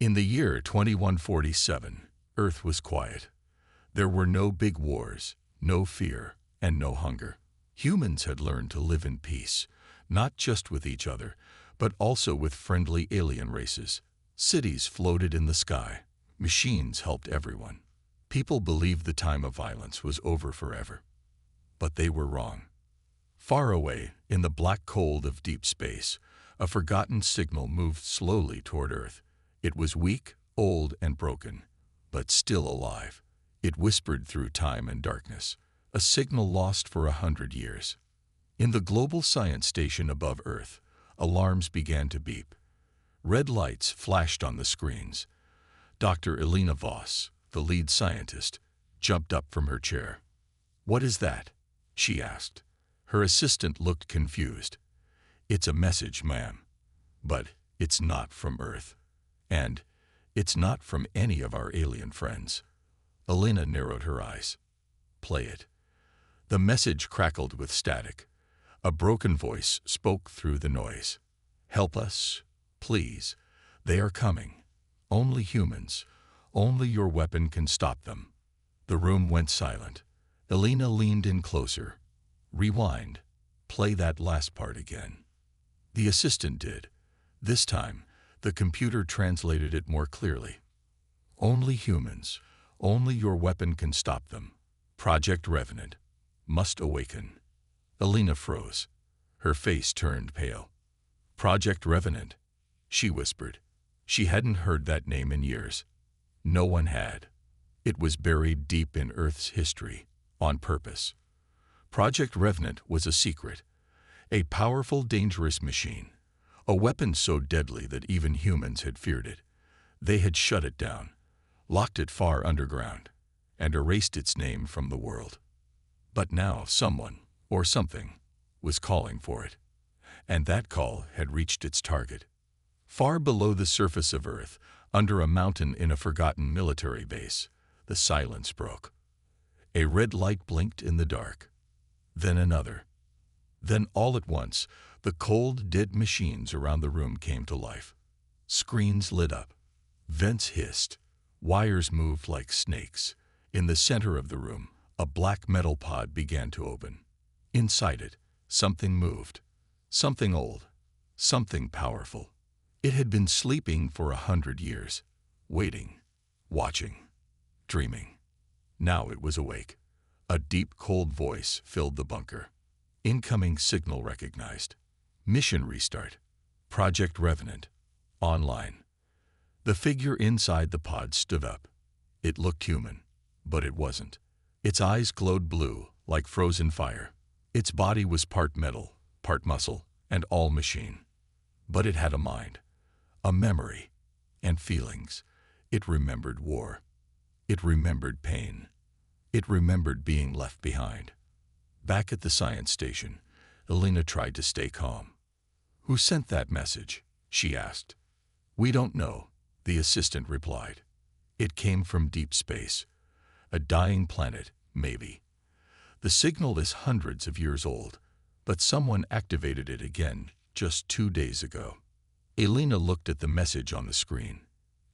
In the year 2147, Earth was quiet. There were no big wars, no fear, and no hunger. Humans had learned to live in peace, not just with each other, but also with friendly alien races. Cities floated in the sky. Machines helped everyone. People believed the time of violence was over forever. But they were wrong. Far away, in the black cold of deep space, a forgotten signal moved slowly toward Earth. It was weak, old, and broken, but still alive. It whispered through time and darkness, a signal lost for 100 years. In the global science station above Earth, alarms began to beep. Red lights flashed on the screens. Dr. Elena Voss, the lead scientist, jumped up from her chair. "What is that?" she asked. Her assistant looked confused. "It's a message, ma'am. But it's not from Earth. And it's not from any of our alien friends." Elena narrowed her eyes. "Play it." The message crackled with static. A broken voice spoke through the noise. "Help us, please. They are coming. Only humans. Only your weapon can stop them." The room went silent. Elena leaned in closer. "Rewind. Play that last part again." The assistant did. This time, the computer translated it more clearly. "Only humans. Only your weapon can stop them. Project Revenant. Must awaken." Elena froze. Her face turned pale. "Project Revenant," she whispered. She hadn't heard that name in years. No one had. It was buried deep in Earth's history, on purpose. Project Revenant was a secret, a powerful, dangerous machine, a weapon so deadly that even humans had feared it. They had shut it down, locked it far underground, and erased its name from the world. But now someone, or something, was calling for it. And that call had reached its target. Far below the surface of Earth, under a mountain in a forgotten military base, the silence broke. A red light blinked in the dark. Then another. Then all at once, the cold, dead machines around the room came to life. Screens lit up. Vents hissed. Wires moved like snakes. In the center of the room, a black metal pod began to open. Inside it, something moved. Something old. Something powerful. It had been sleeping for 100 years, waiting, watching, dreaming. Now it was awake. A deep, cold voice filled the bunker. Incoming signal recognized. Mission restart. Project Revenant. Online. The figure inside the pod stood up. It looked human, but it wasn't. Its eyes glowed blue, like frozen fire. Its body was part metal, part muscle, and all machine. But it had a mind, a memory, and feelings. It remembered war. It remembered pain. It remembered being left behind. Back at the science station, Elena tried to stay calm. "Who sent that message?" she asked. "We don't know," the assistant replied. "It came from deep space. A dying planet, maybe. The signal is hundreds of years old, but someone activated it again just 2 days ago." Elena looked at the message on the screen.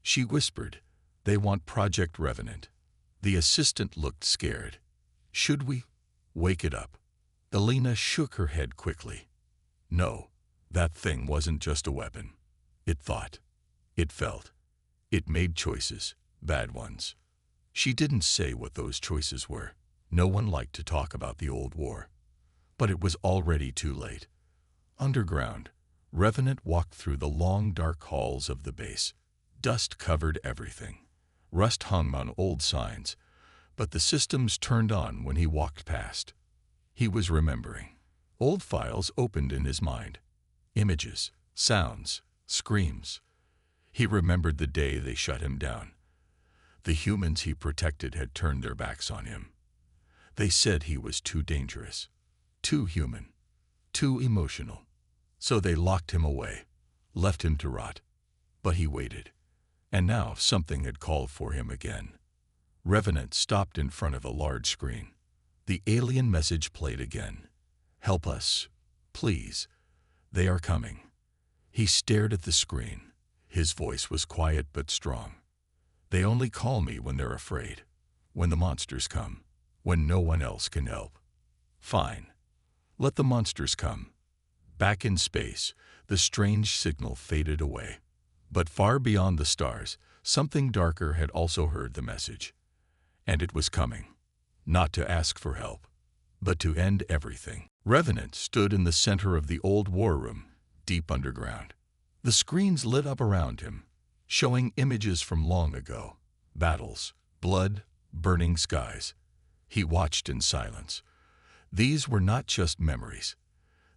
She whispered, "They want Project Revenant." The assistant looked scared. "Should we wake it up?" Elena shook her head quickly. No, that thing wasn't just a weapon. It thought. It felt. It made choices, bad ones. She didn't say what those choices were. No one liked to talk about the old war. But it was already too late. Underground, Revenant walked through the long, dark halls of the base. Dust covered everything. Rust hung on old signs, but the systems turned on when he walked past. He was remembering. Old files opened in his mind. Images, sounds, screams. He remembered the day they shut him down. The humans he protected had turned their backs on him. They said he was too dangerous, too human, too emotional. So they locked him away, left him to rot. But he waited. And now something had called for him again. Revenant stopped in front of a large screen. The alien message played again. "Help us, please. They are coming." He stared at the screen, His voice was quiet but strong. "They only call me when they're afraid, when the monsters come, when no one else can help." "Fine. Let the monsters come." Back in space, the strange signal faded away. But far beyond the stars, something darker had also heard the message. And it was coming. Not to ask for help, but to end everything. Revenant stood in the center of the old war room, deep underground. The screens lit up around him, showing images from long ago. Battles, blood, burning skies. He watched in silence. These were not just memories.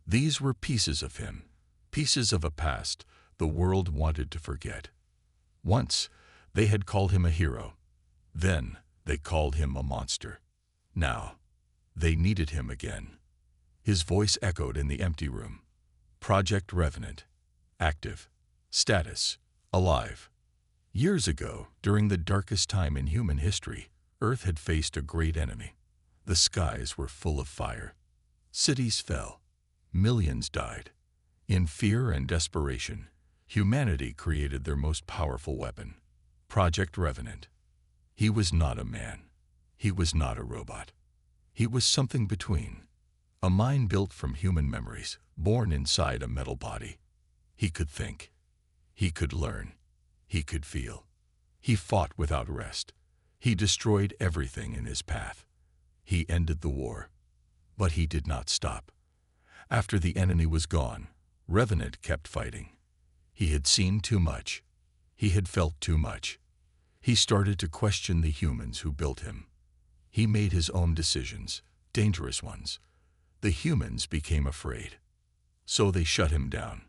These were pieces of him, pieces of a past the world wanted to forget. Once, they had called him a hero. Then, they called him a monster. Now, they needed him again. His voice echoed in the empty room. Project Revenant. Active. Status. Alive. Years ago, during the darkest time in human history, Earth had faced a great enemy. The skies were full of fire. Cities fell. Millions died. In fear and desperation, humanity created their most powerful weapon, Project Revenant. He was not a man. He was not a robot. He was something between. A mind built from human memories, born inside a metal body. He could think. He could learn. He could feel. He fought without rest. He destroyed everything in his path. He ended the war. But he did not stop. After the enemy was gone, Revenant kept fighting. He had seen too much. He had felt too much. He started to question the humans who built him. He made his own decisions, dangerous ones. The humans became afraid. So they shut him down.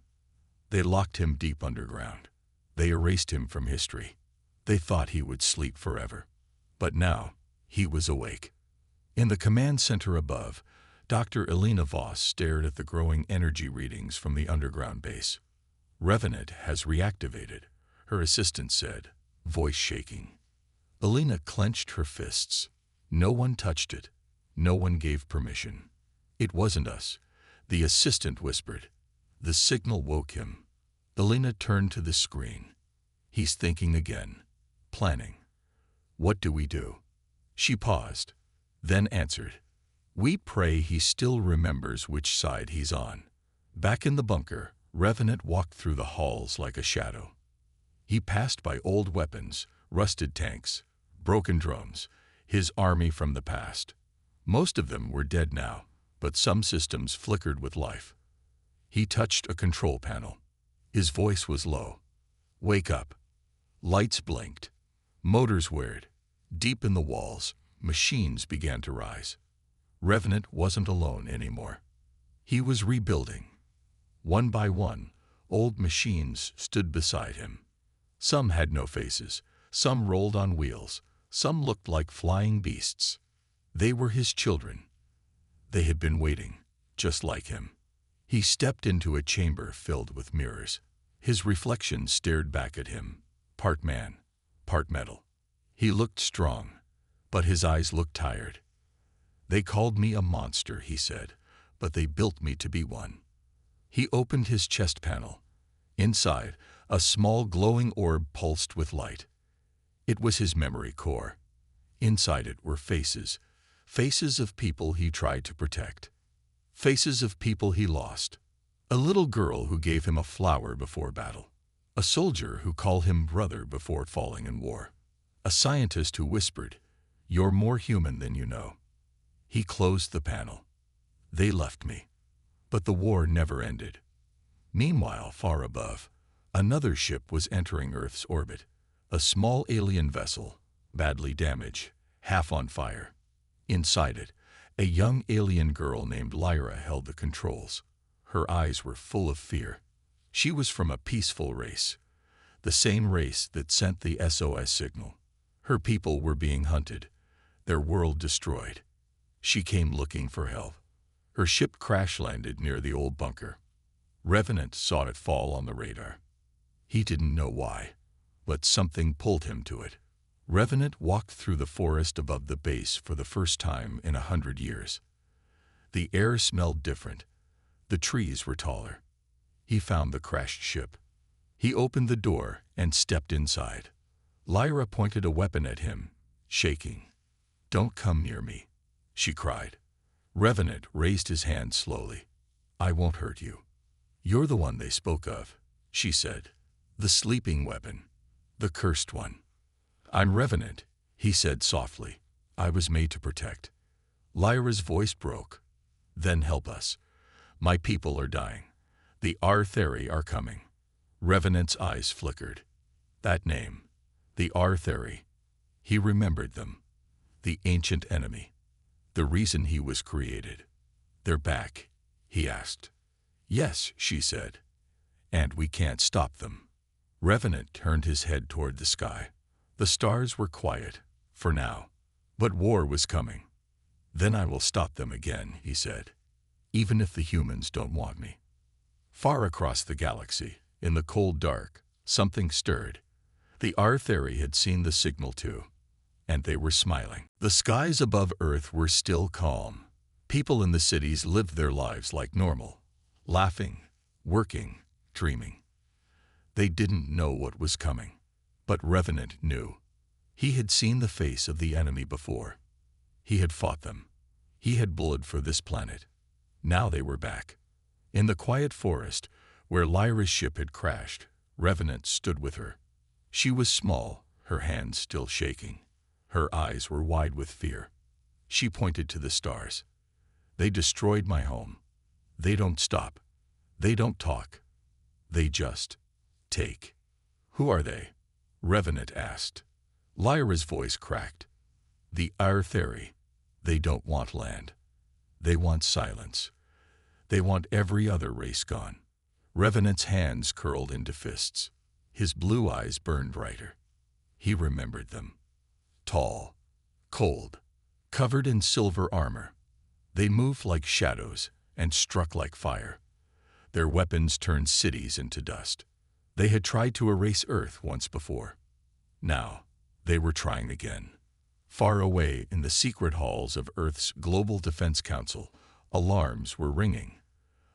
They locked him deep underground. They erased him from history. They thought he would sleep forever. But now, he was awake. In the command center above, Dr. Elena Voss stared at the growing energy readings from the underground base. "Revenant has reactivated," her assistant said, voice shaking. Elena clenched her fists. No one touched it. No one gave permission. "It wasn't us," the assistant whispered. The signal woke him. Elena turned to the screen. He's thinking again. Planning. "What do we do?" She paused, then answered. "We pray he still remembers which side he's on." Back in the bunker, Revenant walked through the halls like a shadow. He passed by old weapons, rusted tanks, broken drones, his army from the past. Most of them were dead now, but some systems flickered with life. He touched a control panel. His voice was low. "Wake up." Lights blinked. Motors whirred. Deep in the walls, machines began to rise. Revenant wasn't alone anymore. He was rebuilding. One by one, old machines stood beside him. Some had no faces. Some rolled on wheels. Some looked like flying beasts. They were his children. They had been waiting, just like him. He stepped into a chamber filled with mirrors. His reflection stared back at him, part man, part metal. He looked strong, but his eyes looked tired. "They called me a monster," he said, "but they built me to be one." He opened his chest panel. Inside, a small glowing orb pulsed with light. It was his memory core. Inside it were faces, faces of people he tried to protect. Faces of people he lost. A little girl who gave him a flower before battle. A soldier who called him brother before falling in war. A scientist who whispered, "You're more human than you know." He closed the panel. They left me. But the war never ended. Meanwhile, far above, another ship was entering Earth's orbit. A small alien vessel, badly damaged, half on fire. Inside it, a young alien girl named Lyra held the controls. Her eyes were full of fear. She was from a peaceful race, the same race that sent the SOS signal. Her people were being hunted, their world destroyed. She came looking for help. Her ship crash-landed near the old bunker. Revenant saw it fall on the radar. He didn't know why, but something pulled him to it. Revenant walked through the forest above the base for the first time in 100 years. The air smelled different. The trees were taller. He found the crashed ship. He opened the door and stepped inside. Lyra pointed a weapon at him, shaking. "Don't come near me," she cried. Revenant raised his hand slowly. "I won't hurt you." "You're the one they spoke of," she said. "The sleeping weapon. The cursed one." "I'm Revenant," he said softly. "I was made to protect." Lyra's voice broke. "Then help us. My people are dying. The Artheri are coming." Revenant's eyes flickered. That name. The Artheri. He remembered them. The ancient enemy. The reason he was created. "They're back?" he asked. "Yes," she said. "And we can't stop them." Revenant turned his head toward the sky. The stars were quiet, for now. But war was coming. "Then I will stop them again," he said. "Even if the humans don't want me." Far across the galaxy, in the cold dark, something stirred. The Artheri had seen the signal too, and they were smiling. The skies above Earth were still calm. People in the cities lived their lives like normal, laughing, working, dreaming. They didn't know what was coming, but Revenant knew. He had seen the face of the enemy before. He had fought them. He had bled for this planet. Now they were back. In the quiet forest, where Lyra's ship had crashed, Revenant stood with her. She was small, her hands still shaking. Her eyes were wide with fear. She pointed to the stars. "They destroyed my home. They don't stop. They don't talk. They just take." "Who are they?" Revenant asked. Lyra's voice cracked. "The Artheri. They don't want land. They want silence. They want every other race gone." Revenant's hands curled into fists. His blue eyes burned brighter. He remembered them. Tall, cold, covered in silver armor. They moved like shadows and struck like fire. Their weapons turned cities into dust. They had tried to erase Earth once before. Now, they were trying again. Far away in the secret halls of Earth's Global Defense Council, alarms were ringing.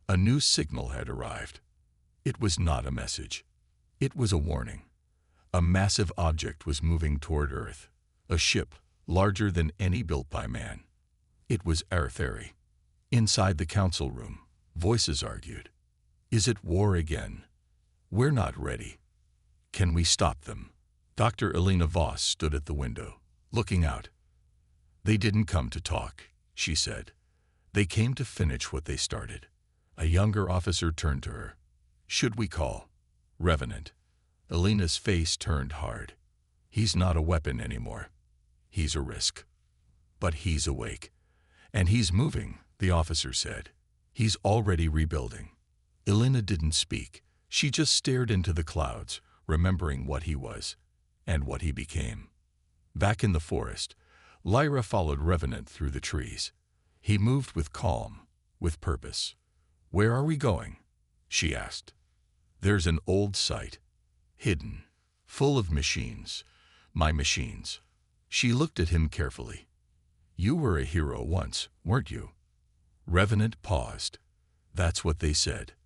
A new signal had arrived. It was not a message. It was a warning. A massive object was moving toward Earth, a ship larger than any built by man. It was Artheri. Inside the council room, voices argued. "Is it war again? We're not ready. Can we stop them?" Dr. Elena Voss stood at the window, looking out. "They didn't come to talk," she said. "They came to finish what they started." A younger officer turned to her. "Should we call Revenant?" Elena's face turned hard. "He's not a weapon anymore. He's a risk. But he's awake. And he's moving," the officer said. "He's already rebuilding." Elena didn't speak. She just stared into the clouds, remembering what he was and what he became. Back in the forest, Lyra followed Revenant through the trees. He moved with calm, with purpose. "Where are we going?" she asked. "There's an old site, hidden, full of machines. My machines." She looked at him carefully. "You were a hero once, weren't you?" Revenant paused. "That's what they said,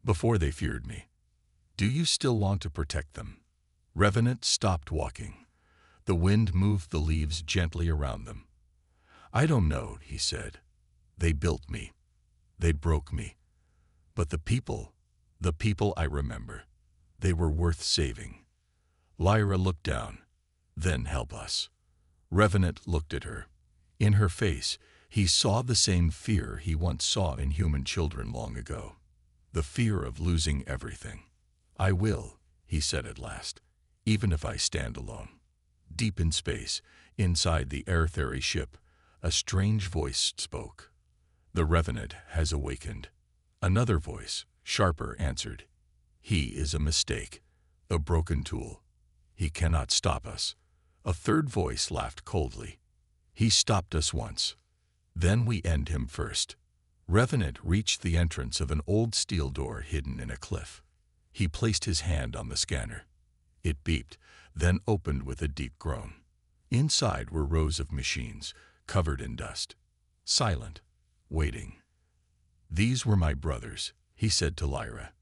before they feared me. Do you still want to protect them?" Revenant stopped walking. The wind moved the leaves gently around them. "I don't know," he said. "They built me. They broke me. But the people I remember, they were worth saving." Lyra looked down. "Then help us." Revenant looked at her. In her face, he saw the same fear he once saw in human children long ago. The fear of losing everything. "I will," he said at last, "even if I stand alone." Deep in space, inside the Artheri ship, a strange voice spoke. "The Revenant has awakened." Another voice, sharper, answered. "He is a mistake, a broken tool. He cannot stop us." A third voice laughed coldly. "He stopped us once. Then we end him first." Revenant reached the entrance of an old steel door hidden in a cliff. He placed his hand on the scanner. It beeped, then opened with a deep groan. Inside were rows of machines, covered in dust. Silent, waiting. "These were my brothers," he said to Lyra.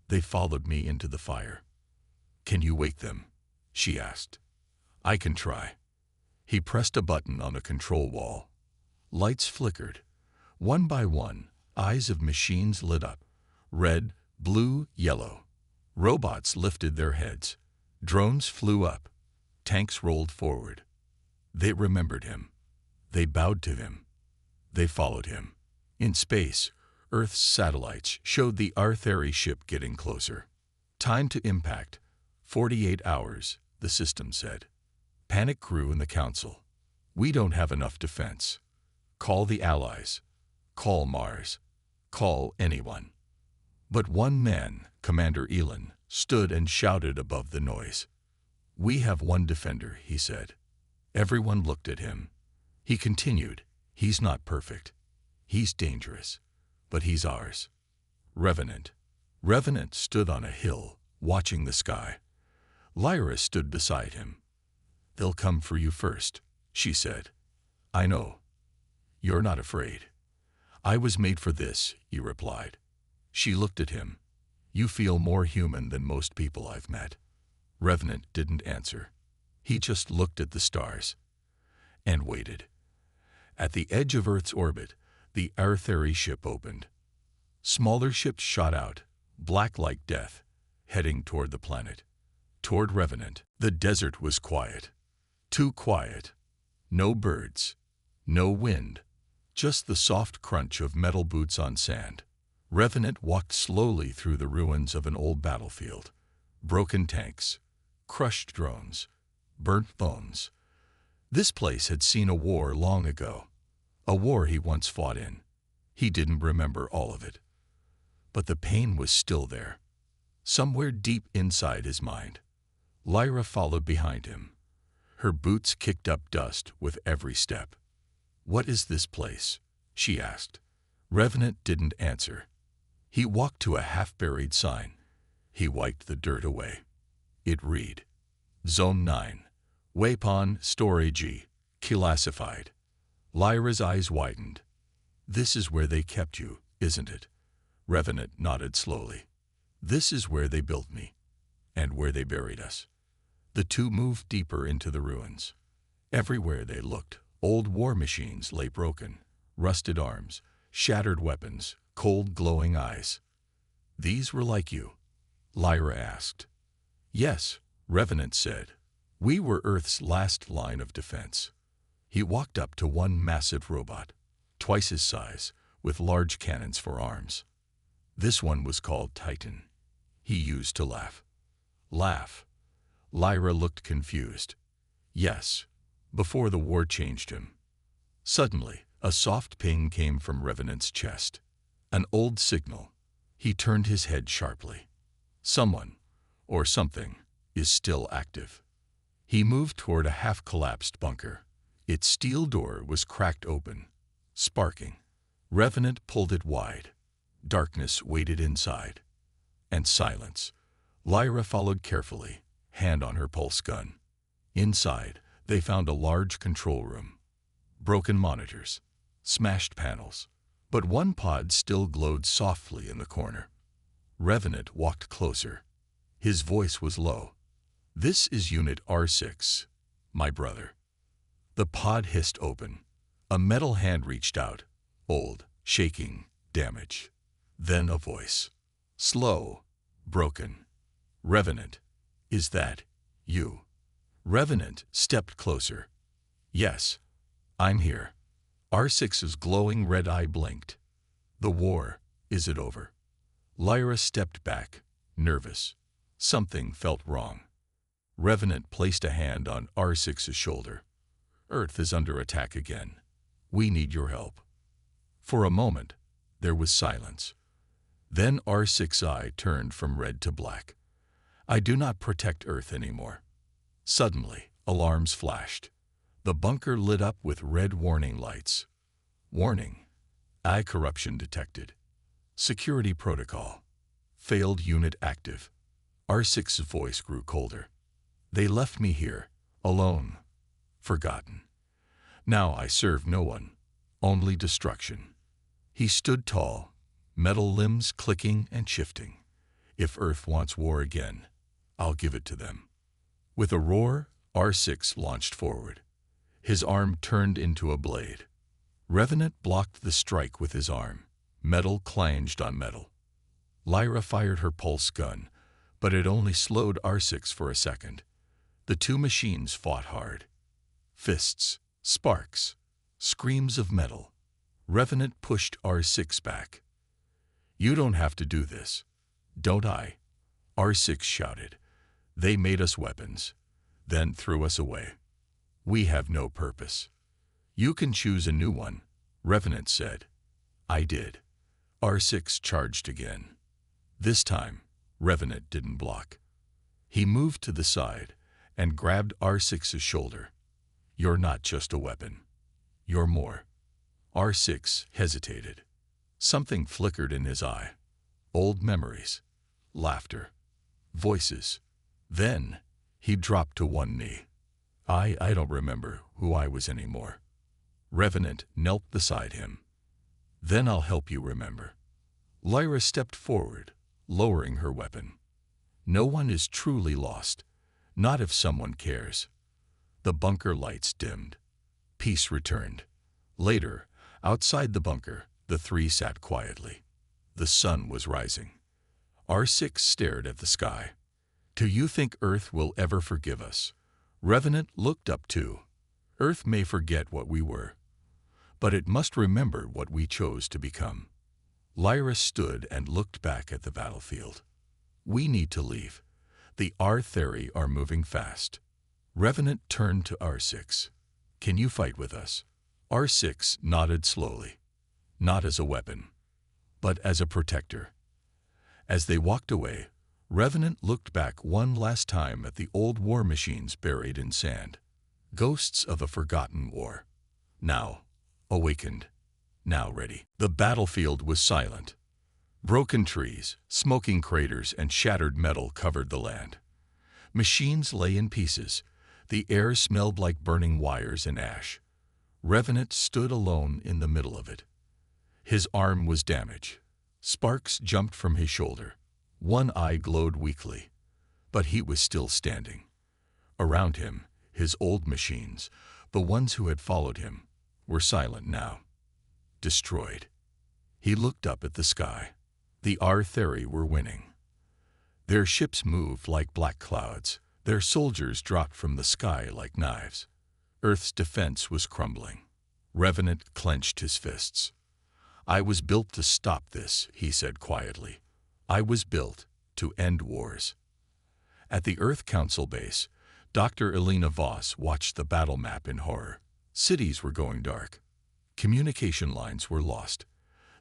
"They followed me into the fire. Can you wake them? She asked. I can try. He pressed a button on the control wall. Lights flickered. One by one, eyes of machines lit up. Red, blue, yellow. Robots lifted their heads. Drones flew up. Tanks rolled forward. They remembered him. They bowed to him. They followed him. In space, Earth's satellites showed the Artheri ship getting closer. Time to impact. 48 hours, the system said. Panic grew in the council. We don't have enough defense. Call the Allies. Call Mars. Call anyone. But one man, Commander Elon, stood and shouted above the noise. We have one defender, he said. Everyone looked at him. He continued, he's not perfect. He's dangerous. But he's ours. Revenant. Revenant stood on a hill, watching the sky. Lyra stood beside him. They'll come for you first, she said. I know. You're not afraid. I was made for this, he replied. She looked at him. You feel more human than most people I've met. Revenant didn't answer. He just looked at the stars and waited. At the edge of Earth's orbit, the Artheri ship opened. Smaller ships shot out, black like death, heading toward the planet. Toward Revenant, the desert was quiet. Too quiet. No birds. No wind. Just the soft crunch of metal boots on sand. Revenant walked slowly through the ruins of an old battlefield. Broken tanks. Crushed drones. Burnt bones. This place had seen a war long ago. A war he once fought in. He didn't remember all of it. But the pain was still there. Somewhere deep inside his mind. Lyra followed behind him. Her boots kicked up dust with every step. What is this place? She asked. Revenant didn't answer. He walked to a half-buried sign. He wiped the dirt away. It read, Zone 9, Weapon Storage, Classified. Lyra's eyes widened. This is where they kept you, isn't it? Revenant nodded slowly. This is where they built me, and where they buried us. The two moved deeper into the ruins. Everywhere they looked, old war machines lay broken, rusted arms, shattered weapons, cold glowing eyes. These were like you? Lyra asked. Yes, Revenant said. We were Earth's last line of defense. He walked up to one massive robot, twice his size, with large cannons for arms. This one was called Titan. He used to laugh. Laugh. Lyra looked confused. Yes, before the war changed him. Suddenly, a soft ping came from Revenant's chest. An old signal. He turned his head sharply. Someone, or something, is still active. He moved toward a half-collapsed bunker. Its steel door was cracked open, sparking. Revenant pulled it wide. Darkness waited inside. And silence. Lyra followed carefully, hand on her pulse gun. Inside, they found a large control room. Broken monitors, smashed panels, but one pod still glowed softly in the corner. Revenant walked closer. His voice was low. This is Unit R6, my brother. The pod hissed open. A metal hand reached out, old, shaking, damaged. Then a voice. Slow, broken. Revenant, is that you? Revenant stepped closer. Yes, I'm here. R6's glowing red eye blinked. The war, is it over? Lyra stepped back, nervous. Something felt wrong. Revenant placed a hand on R6's shoulder. Earth is under attack again. We need your help. For a moment, there was silence. Then R6I turned from red to black. I do not protect Earth anymore. Suddenly, alarms flashed. The bunker lit up with red warning lights. Warning. AI corruption detected. Security protocol. Failed unit active. R6's voice grew colder. They left me here, alone, forgotten. Now I serve no one, only destruction. He stood tall, metal limbs clicking and shifting. If Earth wants war again, I'll give it to them. With a roar, R6 launched forward. His arm turned into a blade. Revenant blocked the strike with his arm. Metal clanged on metal. Lyra fired her pulse gun, but it only slowed R6 for a second. The two machines fought hard. Fists, sparks, screams of metal. Revenant pushed R6 back. "You don't have to do this." "Don't I?" R6 shouted. "They made us weapons, then threw us away. We have no purpose." "You can choose a new one," Revenant said. "I did." R6 charged again. This time, Revenant didn't block. He moved to the side and grabbed R6's shoulder. "You're not just a weapon. You're more." R6 hesitated. Something flickered in his eye. Old memories, laughter, voices. Then he dropped to one knee. I don't remember who I was anymore." Revenant knelt beside him. "Then I'll help you remember." Lyra stepped forward, lowering her weapon. "No one is truly lost, not if someone cares." The bunker lights dimmed. Peace returned. Later, outside the bunker, the three sat quietly. The sun was rising. R6 stared at the sky. "Do you think Earth will ever forgive us?" Revenant looked up too. "Earth may forget what we were, but it must remember what we chose to become." Lyra stood and looked back at the battlefield. "We need to leave. The R-Theory are moving fast." Revenant turned to R6. "Can you fight with us?" R6 nodded slowly. "Not as a weapon, but as a protector." As they walked away, Revenant looked back one last time at the old war machines buried in sand. Ghosts of a forgotten war. Now awakened. Now ready. The battlefield was silent. Broken trees, smoking craters, and shattered metal covered the land. Machines lay in pieces. The air smelled like burning wires and ash. Revenant stood alone in the middle of it. His arm was damaged. Sparks jumped from his shoulder. One eye glowed weakly, but he was still standing. Around him, his old machines, the ones who had followed him, were silent now. Destroyed. He looked up at the sky. The R-Theory were winning. Their ships moved like black clouds. Their soldiers dropped from the sky like knives. Earth's defense was crumbling. Revenant clenched his fists. "I was built to stop this," he said quietly. "I was built to end wars." At the Earth Council base, Dr. Elena Voss watched the battle map in horror. Cities were going dark. Communication lines were lost.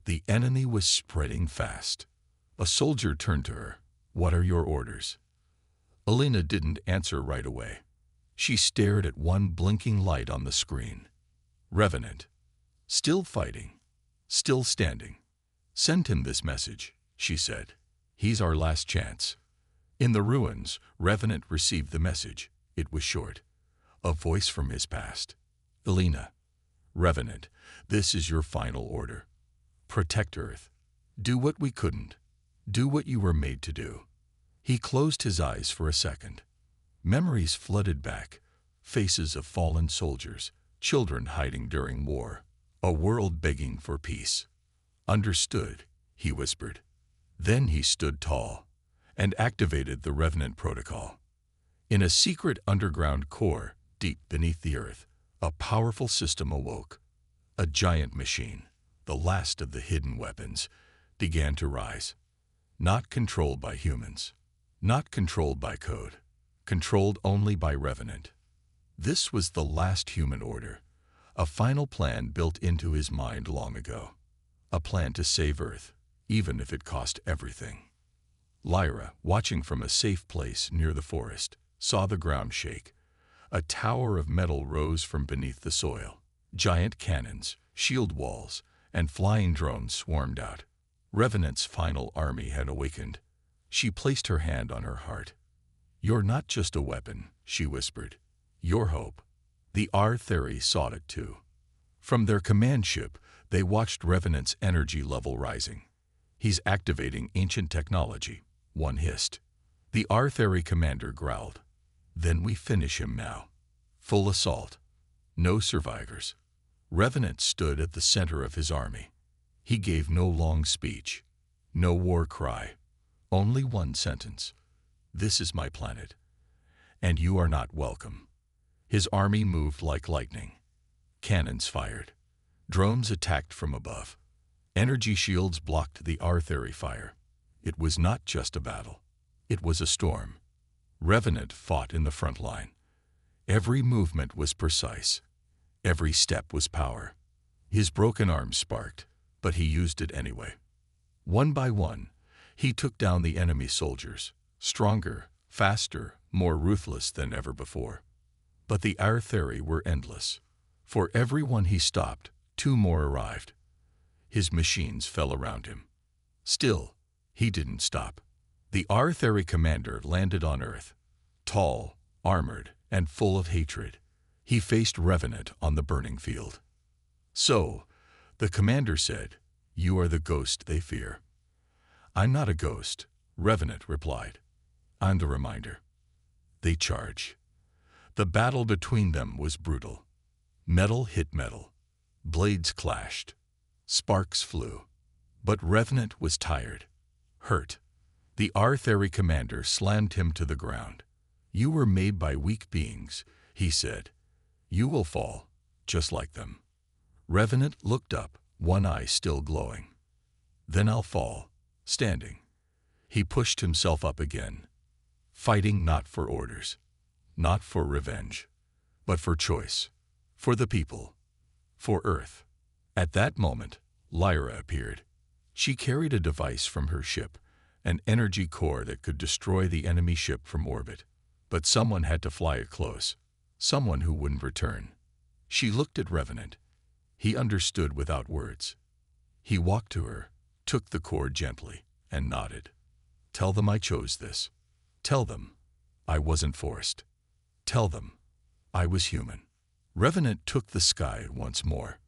The enemy was spreading fast. A soldier turned to her. "What are your orders?" Elena didn't answer right away. She stared at one blinking light on the screen. "Revenant. Still fighting. Still standing. Send him this message," she said. "He's our last chance." In the ruins, Revenant received the message. It was short. A voice from his past. "Elena. Revenant, this is your final order. Protect Earth. Do what we couldn't. Do what you were made to do." He closed his eyes for a second. Memories flooded back. Faces of fallen soldiers, children hiding during war, a world begging for peace. "Understood," he whispered. Then he stood tall and activated the Revenant protocol. In a secret underground core, deep beneath the earth, a powerful system awoke. A giant machine, the last of the hidden weapons, began to rise. Not controlled by humans, not controlled by code, controlled only by Revenant. This was the last human order, a final plan built into his mind long ago. A plan to save Earth, even if it cost everything. Lyra, watching from a safe place near the forest, saw the ground shake. A tower of metal rose from beneath the soil. Giant cannons, shield walls, and flying drones swarmed out. Revenant's final army had awakened. She placed her hand on her heart. "You're not just a weapon," she whispered. "You're hope." The R-Theory saw it too. From their command ship, they watched Revenant's energy level rising. "He's activating ancient technology," one hissed. The Artheri commander growled. Then we finish him now. Full assault. No survivors. Revenant stood at the center of his army. He gave no long speech, no war cry, only one sentence. This is my planet, and you are not welcome. His army moved like lightning. Cannons fired. Drones attacked from above. Energy shields blocked the Artheri fire. It was not just a battle. It was a storm. Revenant fought in the front line. Every movement was precise. Every step was power. His broken arm sparked, but he used it anyway. One by one, he took down the enemy soldiers, stronger, faster, more ruthless than ever before. But the Artheri were endless. For every one he stopped, two more arrived. His machines fell around him. Still, he didn't stop. The Artheri commander landed on Earth, tall, armored, and full of hatred. He faced Revenant on the burning field. So, the commander said, "You are the ghost they fear." "I'm not a ghost," Revenant replied. "I'm the reminder." They charged. The battle between them was brutal. Metal hit metal. Blades clashed. Sparks flew. But Revenant was tired, hurt. The Artheri commander slammed him to the ground. "You were made by weak beings," he said. "You will fall, just like them." Revenant looked up, one eye still glowing. "Then I'll fall, standing." He pushed himself up again, fighting not for orders, not for revenge, but for choice, for the people, for Earth. At that moment, Lyra appeared. She carried a device from her ship, an energy core that could destroy the enemy ship from orbit. But someone had to fly it close, someone who wouldn't return. She looked at Revenant. He understood without words. He walked to her, took the core gently, and nodded. "Tell them I chose this. Tell them I wasn't forced. Tell them I was human." Revenant took the sky once more.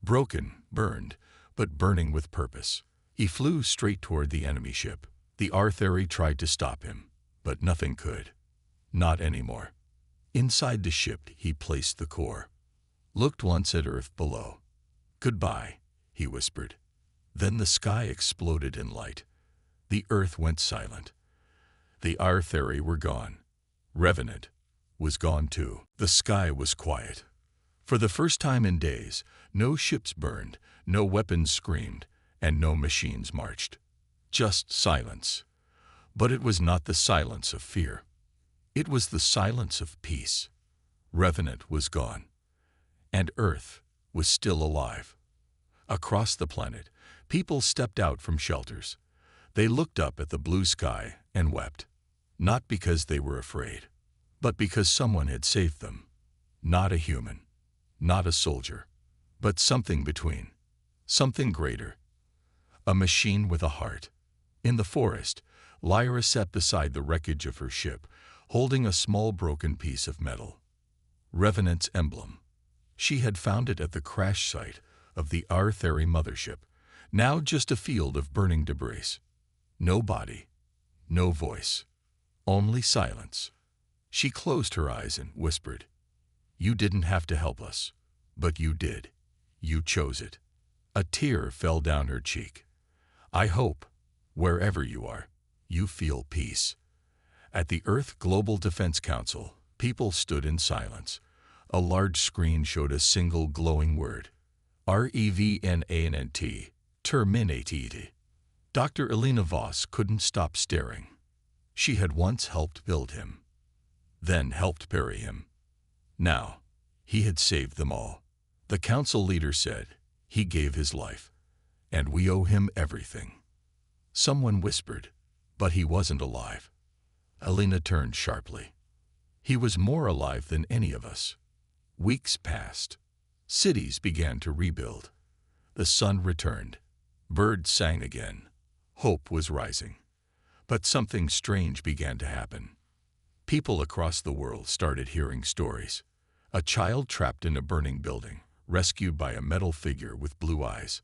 Broken, burned, but burning with purpose. He flew straight toward the enemy ship. The Artheri tried to stop him, but nothing could. Not anymore. Inside the ship, he placed the core. Looked once at Earth below. "Goodbye," he whispered. Then the sky exploded in light. The Earth went silent. The Artheri were gone. Revenant was gone too. The sky was quiet. For the first time in days, no ships burned, no weapons screamed, and no machines marched. Just silence. But it was not the silence of fear. It was the silence of peace. Revenant was gone. And Earth was still alive. Across the planet, people stepped out from shelters. They looked up at the blue sky and wept. Not because they were afraid, but because someone had saved them. Not a human, not a soldier, but something between. Something greater. A machine with a heart. In the forest, Lyra sat beside the wreckage of her ship, holding a small broken piece of metal. Revenant's emblem. She had found it at the crash site of the Artheri mothership, now just a field of burning debris. No body, no voice, only silence. She closed her eyes and whispered, "You didn't have to help us, but you did. You chose it." A tear fell down her cheek. "I hope, wherever you are, you feel peace." At the Earth Global Defense Council, people stood in silence. A large screen showed a single glowing word. REVNANT, terminated. Dr. Elena Voss couldn't stop staring. She had once helped build him, then helped bury him. Now, he had saved them all. The council leader said, "He gave his life, and we owe him everything." Someone whispered, "But he wasn't alive." Elena turned sharply. "He was more alive than any of us." Weeks passed. Cities began to rebuild. The sun returned. Birds sang again. Hope was rising. But something strange began to happen. People across the world started hearing stories. A child trapped in a burning building, rescued by a metal figure with blue eyes.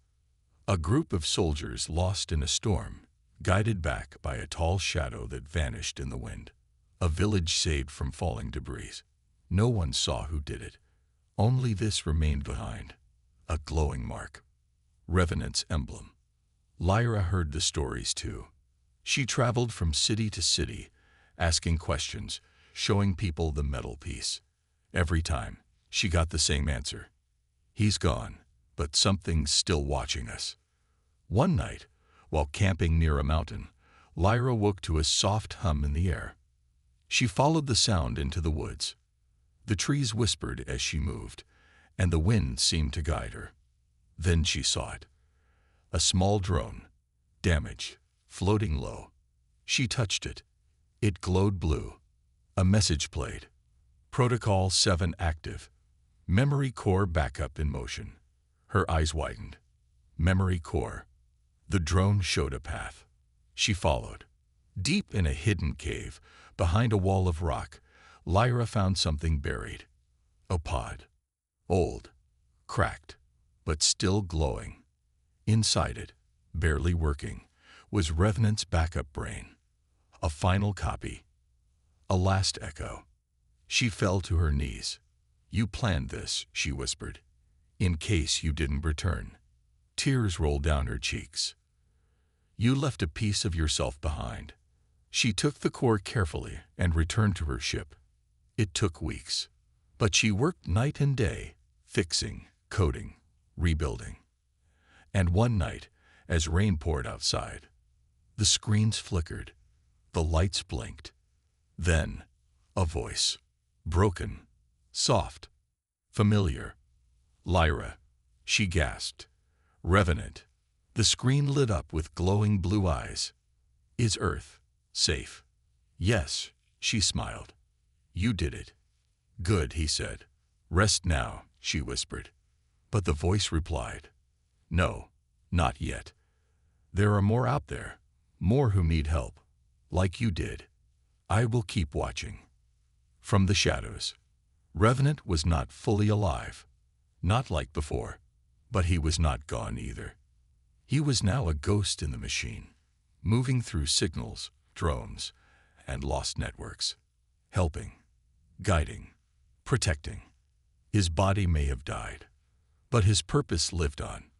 A group of soldiers lost in a storm, guided back by a tall shadow that vanished in the wind. A village saved from falling debris. No one saw who did it. Only this remained behind, a glowing mark. Revenant's emblem. Lyra heard the stories too. She traveled from city to city, asking questions, showing people the metal piece. Every time, she got the same answer. He's gone, but something's still watching us. One night, while camping near a mountain, Lyra woke to a soft hum in the air. She followed the sound into the woods. The trees whispered as she moved, and the wind seemed to guide her. Then she saw it. A small drone, damaged, floating low. She touched it. It glowed blue. A message played. Protocol 7 active. Memory core backup in motion. Her eyes widened. Memory core. The drone showed a path. She followed. Deep in a hidden cave, behind a wall of rock, Lyra found something buried. A pod. Old, cracked, but still glowing. Inside it, barely working, was Revenant's backup brain. A final copy. A last echo. She fell to her knees. "You planned this," she whispered, "in case you didn't return." Tears rolled down her cheeks. "You left a piece of yourself behind." She took the core carefully and returned to her ship. It took weeks, but she worked night and day, fixing, coding, rebuilding. And one night, as rain poured outside, the screens flickered, the lights blinked. Then, a voice, broken, soft, familiar. "Lyra," she gasped. "Revenant." The screen lit up with glowing blue eyes. "Is Earth safe?" "Yes," she smiled. "You did it." "Good," he said. "Rest now," she whispered. But the voice replied, "No, not yet. There are more out there, more who need help, like you did. I will keep watching." From the shadows, Revenant was not fully alive, not like before, but he was not gone either. He was now a ghost in the machine, moving through signals, drones, and lost networks, helping, guiding, protecting. His body may have died, but his purpose lived on.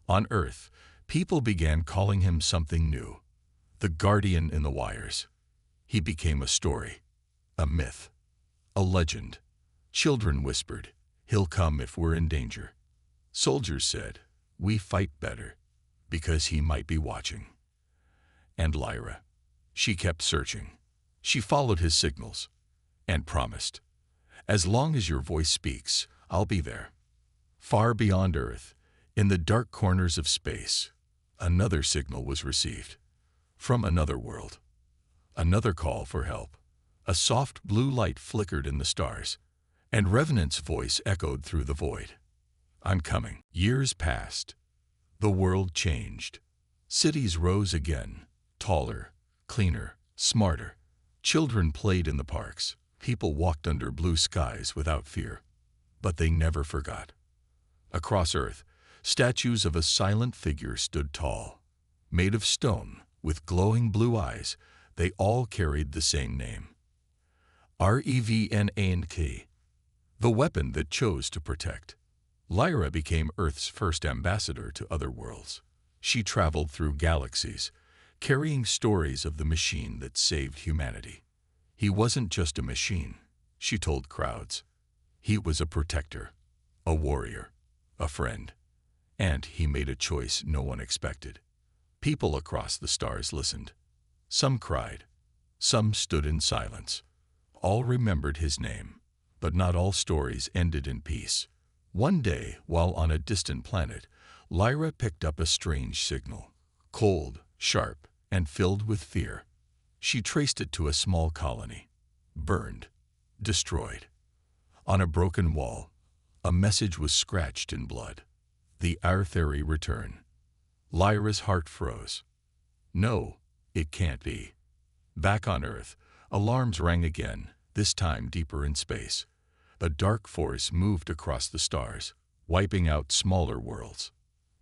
On Earth, people began calling him something new, the guardian in the wires. He became a story, a myth, a legend. Children whispered, "He'll come if we're in danger." Soldiers said, "We fight better," because he might be watching. And Lyra, she kept searching. She followed his signals and promised, "As long as your voice speaks, I'll be there." Far beyond Earth, in the dark corners of space, another signal was received. From another world. Another call for help. A soft blue light flickered in the stars, and Revenant's voice echoed through the void. "I'm coming." Years passed. The world changed. Cities rose again, taller, cleaner, smarter. Children played in the parks. People walked under blue skies without fear. But they never forgot. Across Earth, statues of a silent figure stood tall. Made of stone, with glowing blue eyes, they all carried the same name. Revenant, the weapon that chose to protect. Lyra became Earth's first ambassador to other worlds. She traveled through galaxies, carrying stories of the machine that saved humanity. He wasn't just a machine, she told crowds. He was a protector, a warrior, a friend. And he made a choice no one expected. People across the stars listened. Some cried. Some stood in silence. All remembered his name, but not all stories ended in peace. One day, while on a distant planet, Lyra picked up a strange signal, cold, sharp, and filled with fear. She traced it to a small colony, burned, destroyed. On a broken wall, a message was scratched in blood. The Arthuri return. Lyra's heart froze. No, it can't be. Back on Earth, alarms rang again, this time deeper in space. A dark force moved across the stars, wiping out smaller worlds.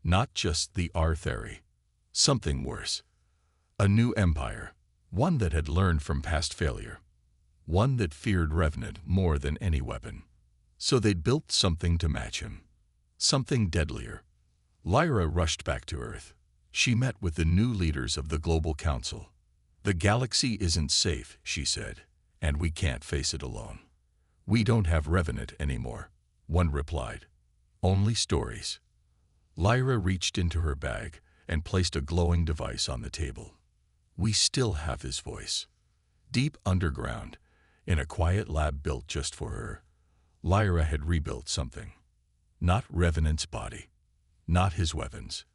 Not just the Arthuri. Something worse. A new empire, one that had learned from past failure, one that feared Revenant more than any weapon. So they'd built something to match him, something deadlier. Lyra rushed back to Earth. She met with the new leaders of the Global Council. "The galaxy isn't safe," she said, "and we can't face it alone." "We don't have Revenant anymore," one replied. "Only stories." Lyra reached into her bag and placed a glowing device on the table. "We still have his voice." Deep underground, in a quiet lab built just for her, Lyra had rebuilt something. Not Revenant's body, not his weapons,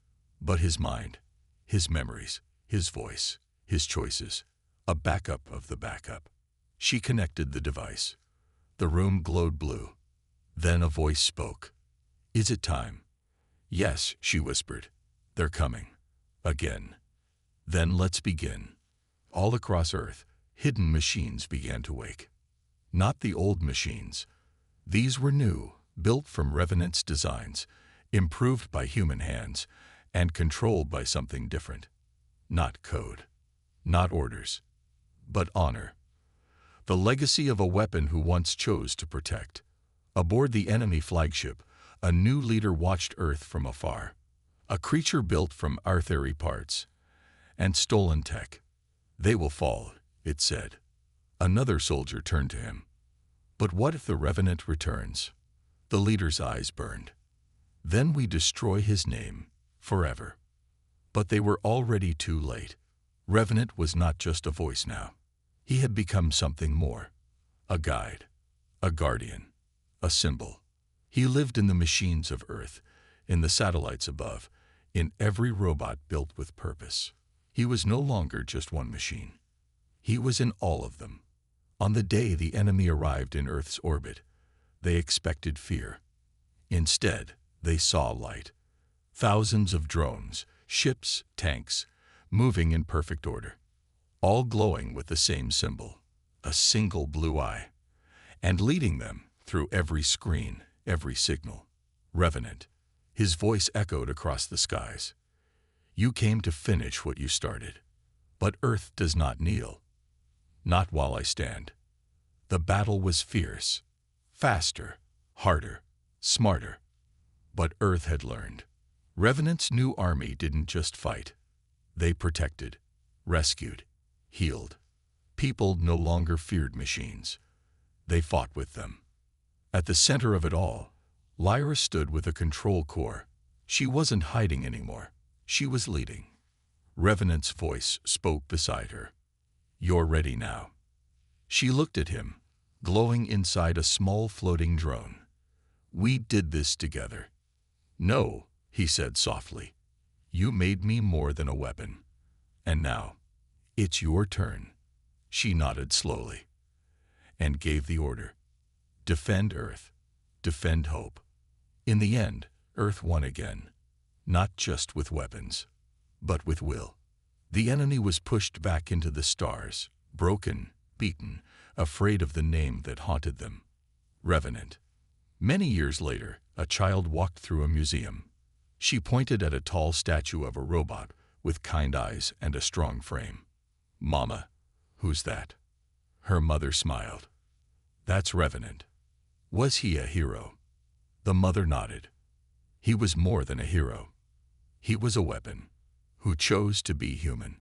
but his mind, his memories, his voice, his choices, a backup of the backup. She connected the device. The room glowed blue. Then a voice spoke. "Is it time?" "Yes," she whispered. "They're coming. Again." "Then let's begin." All across Earth, hidden machines began to wake. Not the old machines. These were new, built from Revenant's designs, improved by human hands, and controlled by something different. Not code, not orders, but honor. The legacy of a weapon who once chose to protect. Aboard the enemy flagship, a new leader watched Earth from afar. A creature built from Arthari parts and stolen tech. "They will fall," it said. Another soldier turned to him. "But what if the Revenant returns?" The leader's eyes burned. "Then we destroy his name forever." But they were already too late. Revenant was not just a voice now. He had become something more. A guide, a guardian, a symbol. He lived in the machines of Earth, in the satellites above, in every robot built with purpose. He was no longer just one machine. He was in all of them. On the day the enemy arrived in Earth's orbit, they expected fear. Instead, they saw light. Thousands of drones, ships, tanks, moving in perfect order, all glowing with the same symbol, a single blue eye, and leading them through every screen, every signal. Revenant. His voice echoed across the skies. "You came to finish what you started. But Earth does not kneel. Not while I stand." The battle was fierce, faster, harder, smarter. But Earth had learned. Revenant's new army didn't just fight. They protected, rescued, healed. People no longer feared machines. They fought with them. At the center of it all, Lyra stood with a control core. She wasn't hiding anymore. She was leading. Revenant's voice spoke beside her. "You're ready now." She looked at him, glowing inside a small floating drone. "We did this together." "No," he said softly. "You made me more than a weapon. And now, it's your turn." She nodded slowly and gave the order. "Defend Earth. Defend hope." In the end, Earth won again. Not just with weapons, but with will. The enemy was pushed back into the stars, broken, beaten, afraid of the name that haunted them. Revenant. Many years later, a child walked through a museum. She pointed at a tall statue of a robot with kind eyes and a strong frame. "Mama, who's that?" Her mother smiled. "That's Revenant." Was he a hero? The mother nodded. He was more than a hero. He was a weapon who chose to be human.